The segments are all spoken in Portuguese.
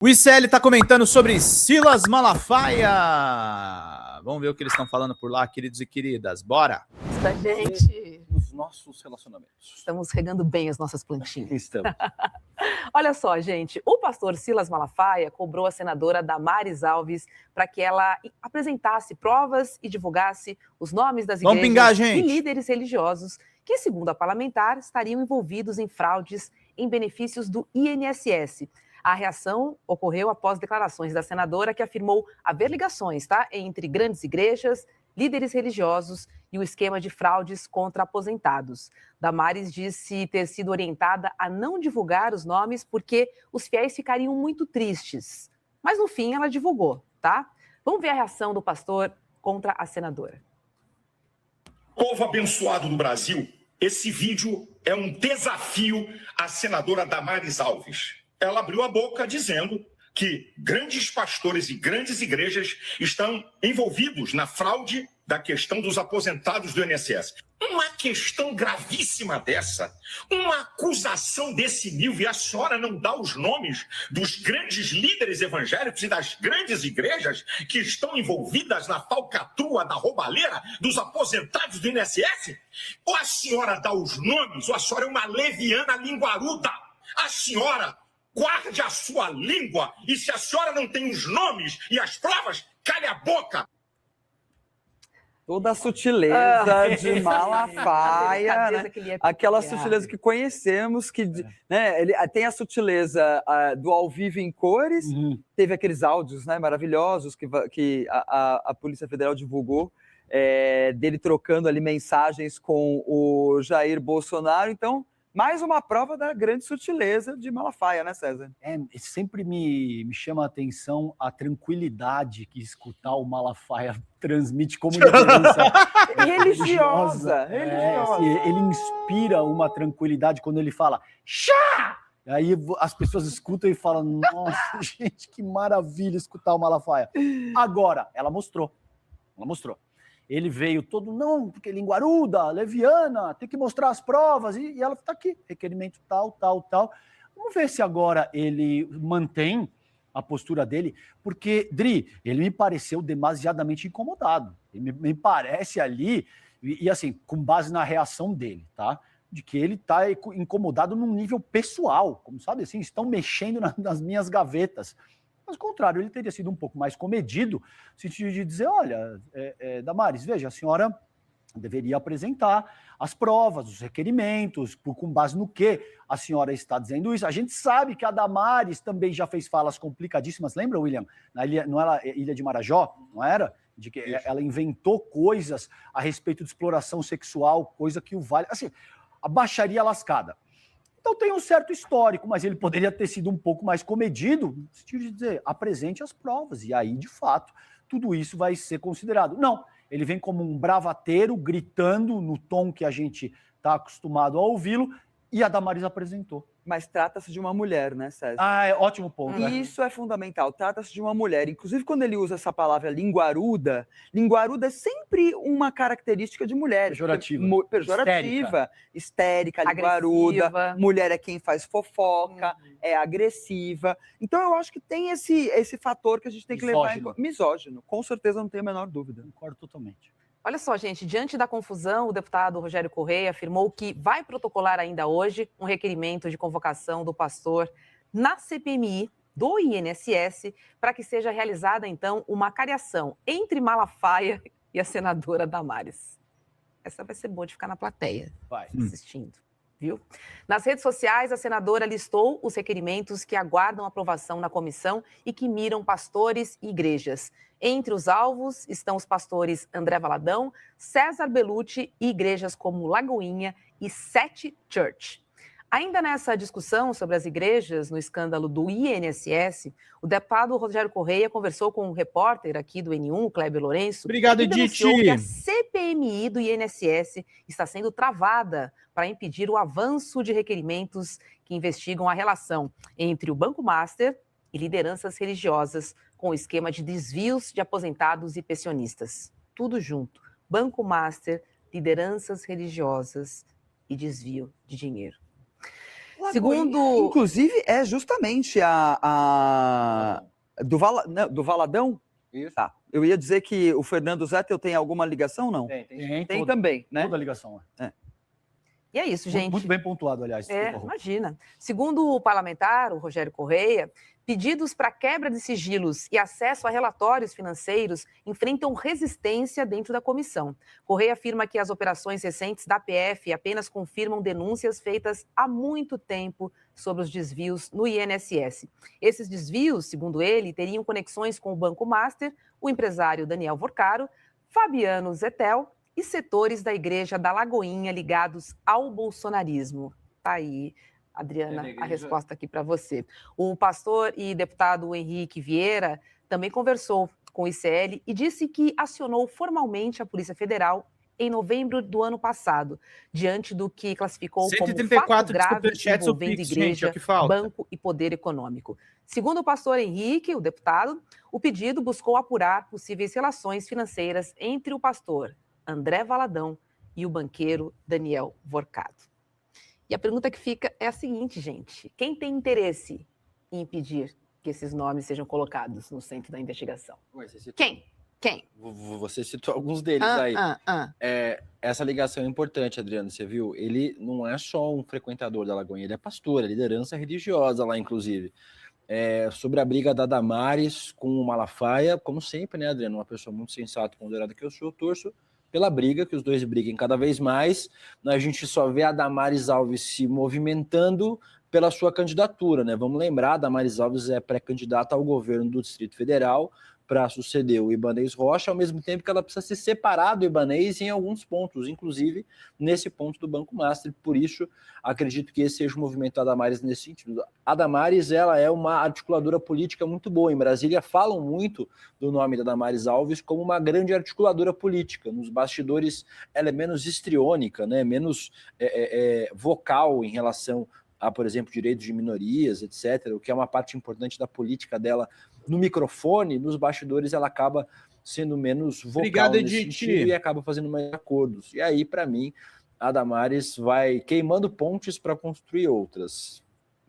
O ICL está comentando sobre Silas Malafaia. Vamos ver o que eles estão falando por lá, queridos e queridas. Bora! Da gente. Nos nossos relacionamentos. Estamos regando bem as nossas plantinhas. Estamos. Olha só, gente. O pastor Silas Malafaia cobrou a senadora Damares Alves para que ela apresentasse provas e divulgasse os nomes das igrejas e líderes religiosos que, segundo a parlamentar, estariam envolvidos em fraudes em benefícios do INSS. A reação ocorreu após declarações da senadora que afirmou haver ligações, entre grandes igrejas, líderes religiosos e o esquema de fraudes contra aposentados. Damares disse ter sido orientada a não divulgar os nomes porque os fiéis ficariam muito tristes. Mas no fim ela divulgou, Vamos ver a reação do pastor contra a senadora. Povo abençoado do Brasil, esse vídeo é um desafio à senadora Damares Alves. Ela abriu a boca dizendo que grandes pastores e grandes igrejas estão envolvidos na fraude da questão dos aposentados do INSS. Uma questão gravíssima dessa, uma acusação desse nível, e a senhora não dá os nomes dos grandes líderes evangélicos e das grandes igrejas que estão envolvidas na falcatrua, da roubalheira dos aposentados do INSS? Ou a senhora dá os nomes, ou a senhora é uma leviana linguaruda. A senhora guarde a sua língua, e se a senhora não tem os nomes e as provas, cale a boca. Toda a sutileza de Malafaia, aquela sutileza que conhecemos, que ele tem a sutileza do ao vivo em cores, teve aqueles áudios maravilhosos que a Polícia Federal divulgou, dele trocando ali mensagens com o Jair Bolsonaro. Então, mais uma prova da grande sutileza de Malafaia, né, César? Sempre me chama a atenção a tranquilidade que escutar o Malafaia transmite como liderança religiosa. Ele inspira uma tranquilidade quando ele fala chá! Aí as pessoas escutam e falam, nossa, gente, que maravilha escutar o Malafaia. Agora, ela mostrou. Ele veio todo, não, porque linguaruda, leviana, tem que mostrar as provas, e ela está aqui, requerimento tal. Vamos ver se agora ele mantém a postura dele, porque, Dri, ele me pareceu demasiadamente incomodado. Ele me parece ali, e assim, com base na reação dele, de que ele está incomodado num nível pessoal, como sabe assim, estão mexendo nas minhas gavetas. Mas, ao contrário, ele teria sido um pouco mais comedido, no sentido de dizer, olha, Damares, veja, a senhora deveria apresentar as provas, os requerimentos, com base no que a senhora está dizendo isso. A gente sabe que a Damares também já fez falas complicadíssimas, lembra, William? Não era Ilha de Marajó, não era? De que ela inventou coisas a respeito de exploração sexual, coisa que o Vale... Assim, a baixaria lascada. Então tem um certo histórico, mas ele poderia ter sido um pouco mais comedido, no sentido de dizer, apresente as provas, e aí, de fato, tudo isso vai ser considerado. Não, ele vem como um bravateiro, gritando no tom que a gente está acostumado a ouvi-lo, e a Damares apresentou. Mas trata-se de uma mulher, né, César? Ótimo ponto. Isso é fundamental, trata-se de uma mulher. Inclusive, quando ele usa essa palavra linguaruda é sempre uma característica de mulher. Pejorativa, histérica, linguaruda. Mulher é quem faz fofoca, é agressiva. Então, eu acho que tem esse fator que a gente tem que levar em conta. Misógino, com certeza, não tenho a menor dúvida. Concordo totalmente. Olha só, gente, diante da confusão, o deputado Rogério Correia afirmou que vai protocolar ainda hoje um requerimento de convocação do pastor na CPMI do INSS para que seja realizada, então, uma cariação entre Malafaia e a senadora Damares. Essa vai ser boa de ficar na plateia, assistindo, viu? Nas redes sociais, a senadora listou os requerimentos que aguardam aprovação na comissão e que miram pastores e igrejas. Entre os alvos estão os pastores André Valadão, César Bellucci e igrejas como Lagoinha e Sete Church. Ainda nessa discussão sobre as igrejas no escândalo do INSS, o deputado Rogério Correia conversou com um repórter aqui do N1, o Kleber Lourenço. Obrigado, Edith. Denunciou que a CPMI do INSS está sendo travada para impedir o avanço de requerimentos que investigam a relação entre o Banco Master e lideranças religiosas com o esquema de desvios de aposentados e pensionistas. Tudo junto. Banco Master, lideranças religiosas e desvio de dinheiro. Segundo... Inclusive, é justamente do Valadão? Isso. Tá. Eu ia dizer que o Fernando Zettel tem alguma ligação, não? Tem Tem toda, também, né? toda a ligação. E é isso, gente. Muito bem pontuado, aliás. Imagina. Segundo o parlamentar, o Rogério Correia, pedidos para quebra de sigilos e acesso a relatórios financeiros enfrentam resistência dentro da comissão. Correia afirma que as operações recentes da PF apenas confirmam denúncias feitas há muito tempo sobre os desvios no INSS. Esses desvios, segundo ele, teriam conexões com o Banco Master, o empresário Daniel Vorcaro, Fabiano Zettel e setores da Igreja da Lagoinha ligados ao bolsonarismo. Tá aí, Adriana, a resposta aqui para você. O pastor e deputado Henrique Vieira também conversou com o ICL e disse que acionou formalmente a Polícia Federal em novembro do ano passado, diante do que classificou como fato grave envolvendo igreja, banco e poder econômico. Segundo o pastor Henrique, o deputado, o pedido buscou apurar possíveis relações financeiras entre o pastor André Valadão e o banqueiro Daniel Vorcado. E a pergunta que fica é a seguinte, gente: quem tem interesse em impedir que esses nomes sejam colocados no centro da investigação? Quem? Você citou alguns deles aí. Essa ligação é importante, Adriano, você viu? Ele não é só um frequentador da Lagoinha, ele é pastor, é liderança religiosa lá, inclusive. Sobre a briga da Damares com o Malafaia, como sempre, né, Adriano? Uma pessoa muito sensata e ponderada que eu sou, eu torço pela briga, que os dois briguem cada vez mais. A gente só vê a Damares Alves se movimentando pela sua candidatura, né? Vamos lembrar, a Damares Alves é pré-candidata ao governo do Distrito Federal para suceder o Ibanez Rocha, ao mesmo tempo que ela precisa se separar do Ibanez em alguns pontos, inclusive nesse ponto do Banco Master. Por isso, acredito que esse seja o movimento da Damares nesse sentido. A Damares, ela é uma articuladora política muito boa. Em Brasília, falam muito do nome da Damares Alves como uma grande articuladora política. Nos bastidores, ela é menos histriônica, né? Menos vocal em relação a, por exemplo, direitos de minorias, etc., o que é uma parte importante da política dela no microfone. Nos bastidores ela acaba sendo menos vocal nesse sentido e acaba fazendo mais acordos. E aí, para mim, a Damares vai queimando pontes para construir outras,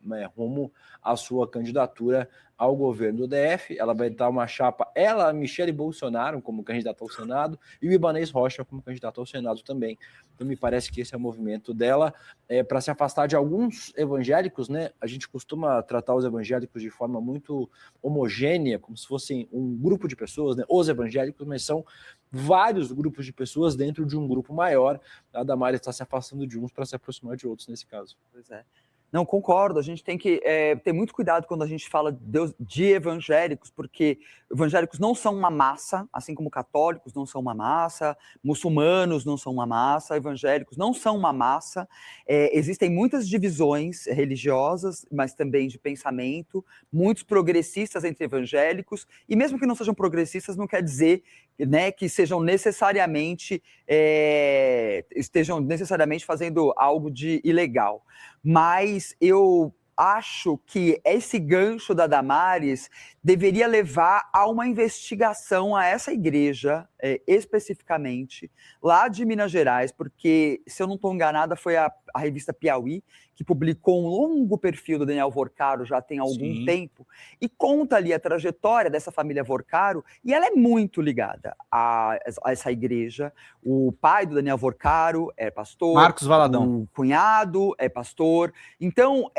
né, rumo à sua candidatura ao governo do DF. Ela vai dar uma chapa, ela, Michele Bolsonaro, como candidata ao Senado, e o Ibanez Rocha como candidato ao Senado também. Então, me parece que esse é o movimento dela para se afastar de alguns evangélicos, né? A gente costuma tratar os evangélicos de forma muito homogênea, como se fossem um grupo de pessoas, né? Os evangélicos, mas são vários grupos de pessoas dentro de um grupo maior. A Damares está se afastando de uns para se aproximar de outros nesse caso. Pois é. Não, concordo, a gente tem que ter muito cuidado quando a gente fala de evangélicos, porque evangélicos não são uma massa, assim como católicos não são uma massa, muçulmanos não são uma massa, evangélicos não são uma massa. Existem muitas divisões religiosas, mas também de pensamento, muitos progressistas entre evangélicos, e mesmo que não sejam progressistas, não quer dizer, né, que estejam necessariamente fazendo algo de ilegal. Mas eu acho que esse gancho da Damares deveria levar a uma investigação a essa igreja, especificamente, lá de Minas Gerais, porque, se eu não estou enganada, foi a revista Piauí que publicou um longo perfil do Daniel Vorcaro já tem algum tempo, e conta ali a trajetória dessa família Vorcaro, e ela é muito ligada a essa igreja. O pai do Daniel Vorcaro é pastor, Marcos Valadão. O cunhado é pastor. Então,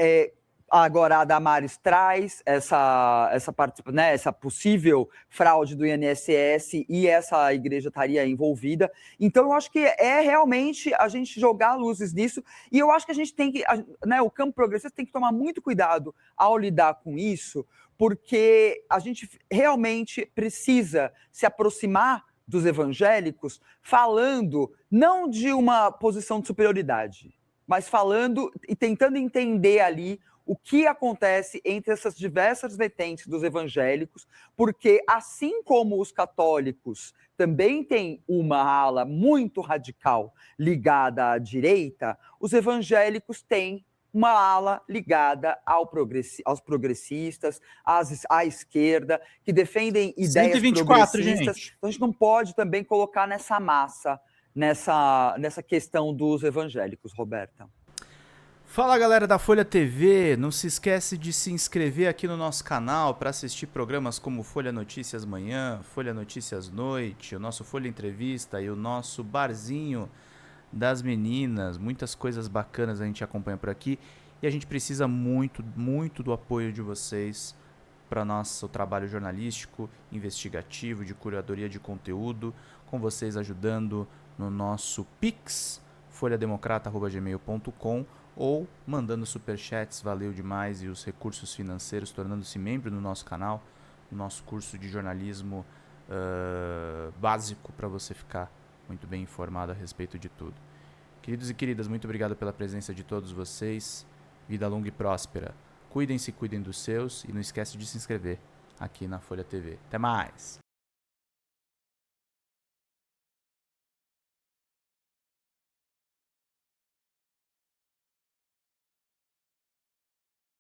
agora a Damares traz essa parte, né, essa possível fraude do INSS, e essa igreja estaria envolvida. Então, eu acho que realmente a gente jogar luzes nisso, e eu acho que a gente tem que, né, o campo progressista tem que tomar muito cuidado ao lidar com isso, porque a gente realmente precisa se aproximar dos evangélicos falando não de uma posição de superioridade, mas falando e tentando entender ali o que acontece entre essas diversas vertentes dos evangélicos, porque, assim como os católicos também têm uma ala muito radical ligada à direita, os evangélicos têm uma ala ligada aos progressistas, à esquerda, que defendem ideias 124, progressistas. gente. Então, a gente não pode também colocar nessa massa, nessa questão dos evangélicos, Roberta. Fala galera da Folha TV, não se esquece de se inscrever aqui no nosso canal para assistir programas como Folha Notícias Manhã, Folha Notícias Noite, o nosso Folha Entrevista e o nosso Barzinho das Meninas. Muitas coisas bacanas a gente acompanha por aqui e a gente precisa muito, muito do apoio de vocês para nosso trabalho jornalístico, investigativo, de curadoria de conteúdo, com vocês ajudando no nosso Pix, folhademocrata@gmail.com, ou mandando superchats, valeu demais, e os recursos financeiros, tornando-se membro no nosso canal, no nosso curso de jornalismo básico, para você ficar muito bem informado a respeito de tudo. Queridos e queridas, muito obrigado pela presença de todos vocês. Vida longa e próspera. Cuidem-se, cuidem dos seus, e não esquece de se inscrever aqui na Folha TV. Até mais!